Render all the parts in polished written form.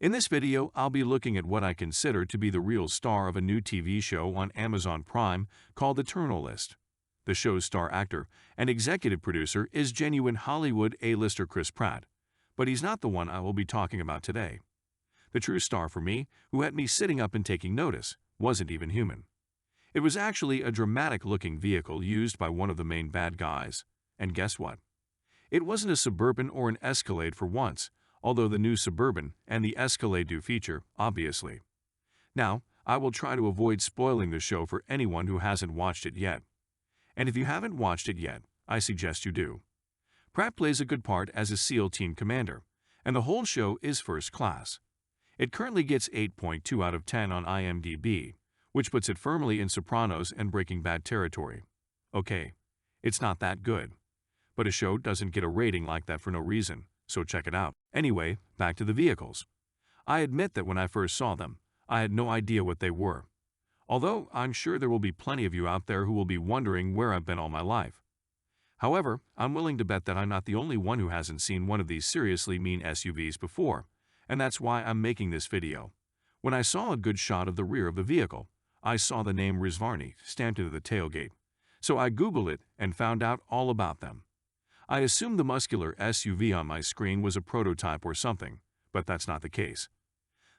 In this video, I'll be looking at what I consider to be the real star of a new TV show on Amazon Prime called The Terminal List. The show's star actor and executive producer is genuine Hollywood A-lister Chris Pratt, but he's not the one I will be talking about today. The true star for me, who had me sitting up and taking notice, wasn't even human. It was actually a dramatic-looking vehicle used by one of the main bad guys. And guess what? It wasn't a Suburban or an Escalade for once, although the new Suburban and the Escalade do feature, obviously. Now, I will try to avoid spoiling the show for anyone who hasn't watched it yet. And if you haven't watched it yet, I suggest you do. Pratt plays a good part as a SEAL team commander, and the whole show is first class. It currently gets 8.2 out of 10 on IMDb, which puts it firmly in Sopranos and Breaking Bad territory. Okay, it's not that good. But a show doesn't get a rating like that for no reason, so check it out. Anyway, back to the vehicles. I admit that when I first saw them, I had no idea what they were. Although I'm sure there will be plenty of you out there who will be wondering where I've been all my life. However, I'm willing to bet that I'm not the only one who hasn't seen one of these seriously mean SUVs before, and that's why I'm making this video. When I saw a good shot of the rear of the vehicle, I saw the name Rezvani stamped into the tailgate, so I Googled it and found out all about them. I assumed the muscular SUV on my screen was a prototype or something, but that's not the case.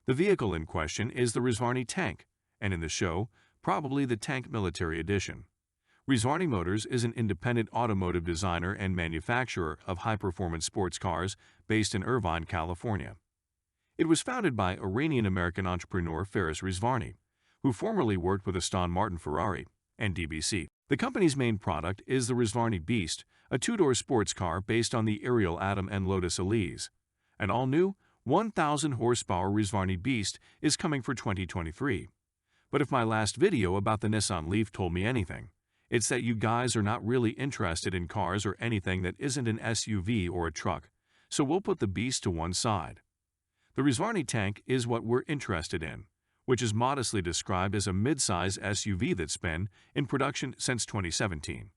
The vehicle in question is the Rezvani Tank, and in the show, probably the Tank Military Edition. Rezvani Motors is an independent automotive designer and manufacturer of high-performance sports cars based in Irvine, California. It was founded by Iranian-American entrepreneur Faris Rezvani, who formerly worked with Aston Martin Ferrari and DBC. The company's main product is the Rezvani Beast, a two-door sports car based on the Ariel Atom and Lotus Elise. An all-new, 1,000-horsepower Rezvani Beast is coming for 2023. But if my last video about the Nissan Leaf told me anything, it's that you guys are not really interested in cars or anything that isn't an SUV or a truck, so we'll put the Beast to one side. The Rezvani Tank is what we're interested in, which is modestly described as a mid-size SUV that's been in production since 2017.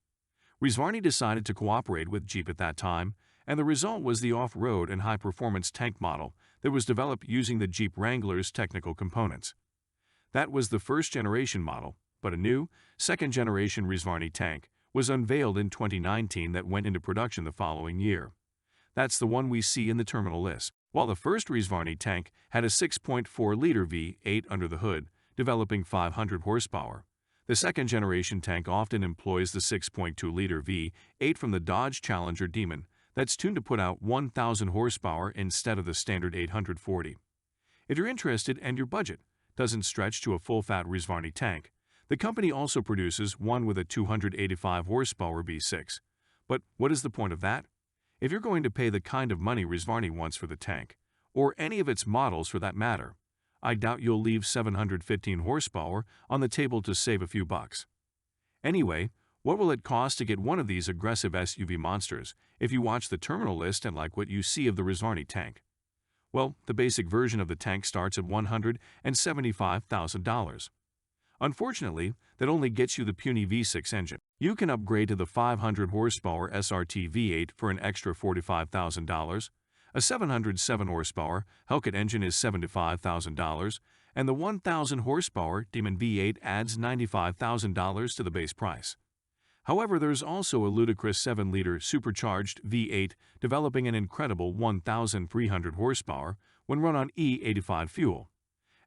Rezvani decided to cooperate with Jeep at that time, and the result was the off-road and high-performance tank model that was developed using the Jeep Wrangler's technical components. That was the first-generation model, but a new, second-generation Rezvani Tank was unveiled in 2019 that went into production the following year. That's the one we see in the terminal list. While the first Rezvani Tank had a 6.4-liter V8 under the hood, developing 500 horsepower, the second-generation tank often employs the 6.2-liter V8 from the Dodge Challenger Demon that's tuned to put out 1,000 horsepower instead of the standard 840. If you're interested and your budget doesn't stretch to a full-fat Rezvani tank, the company also produces one with a 285 horsepower V6. But what is the point of that? If you're going to pay the kind of money Rezvani wants for the tank, or any of its models for that matter, I doubt you'll leave 715 horsepower on the table to save a few bucks. Anyway, what will it cost to get one of these aggressive SUV monsters if you watch the terminal list and like what you see of the Rezvani Tank? Well, the basic version of the tank starts at $175,000. Unfortunately, that only gets you the puny V6 engine. You can upgrade to the 500 horsepower SRT V8 for an extra $45,000. A 707 horsepower Hellcat engine is $75,000, and the 1,000 horsepower Demon V8 adds $95,000 to the base price. However, there's also a ludicrous 7-liter supercharged V8 developing an incredible 1,300 horsepower when run on E85 fuel.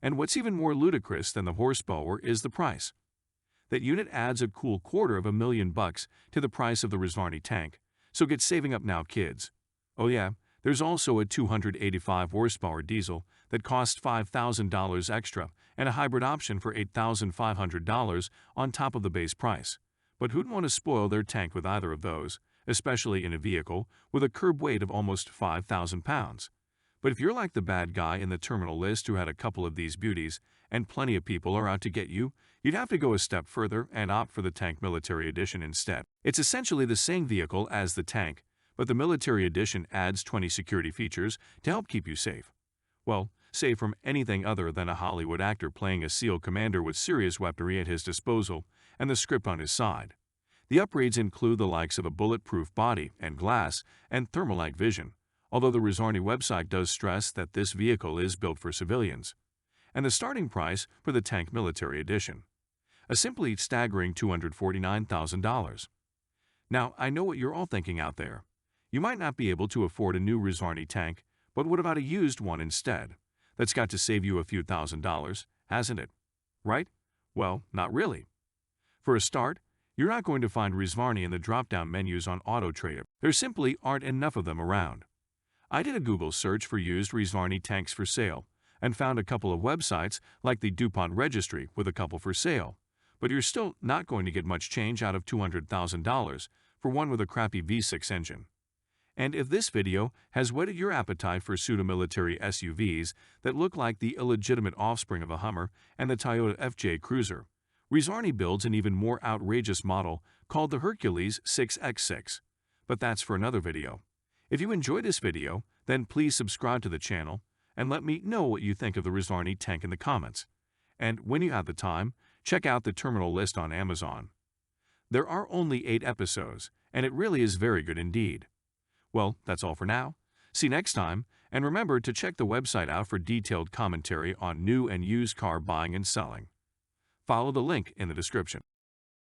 And what's even more ludicrous than the horsepower is the price. That unit adds a cool $250,000 to the price of the Rezvani Tank, so get saving up now, kids. Oh yeah, there's also a 285 horsepower diesel that costs $5,000 extra and a hybrid option for $8,500 on top of the base price. But who'd want to spoil their tank with either of those, especially in a vehicle with a curb weight of almost 5,000 pounds? But if you're like the bad guy in the terminal list who had a couple of these beauties, and plenty of people are out to get you, you'd have to go a step further and opt for the Tank Military Edition instead. It's essentially the same vehicle as the tank, but the Military Edition adds 20 security features to help keep you safe. Well, safe from anything other than a Hollywood actor playing a SEAL commander with serious weaponry at his disposal and the script on his side. The upgrades include the likes of a bulletproof body and glass and thermal night vision, although the Rezvani website does stress that this vehicle is built for civilians, and the starting price for the Tank Military Edition, a simply staggering $249,000. Now, I know what you're all thinking out there. You might not be able to afford a new Rezvani tank, but what about a used one instead? That's got to save you a few $1,000s, hasn't it? Right? Well, not really. For a start, you're not going to find Rezvani in the drop-down menus on Auto Trader. There simply aren't enough of them around. I did a Google search for used Rezvani tanks for sale and found a couple of websites like the DuPont Registry with a couple for sale, but you're still not going to get much change out of $200,000 for one with a crappy V6 engine. And if this video has whetted your appetite for pseudo-military SUVs that look like the illegitimate offspring of a Hummer and the Toyota FJ Cruiser, Rezvani builds an even more outrageous model called the Hercules 6X6. But that's for another video. If you enjoyed this video, then please subscribe to the channel and let me know what you think of the Rezvani tank in the comments. And when you have the time, check out the terminal list on Amazon. There are only 8 episodes, and it really is very good indeed. Well, that's all for now. See you next time, and remember to check the website out for detailed commentary on new and used car buying and selling. Follow the link in the description.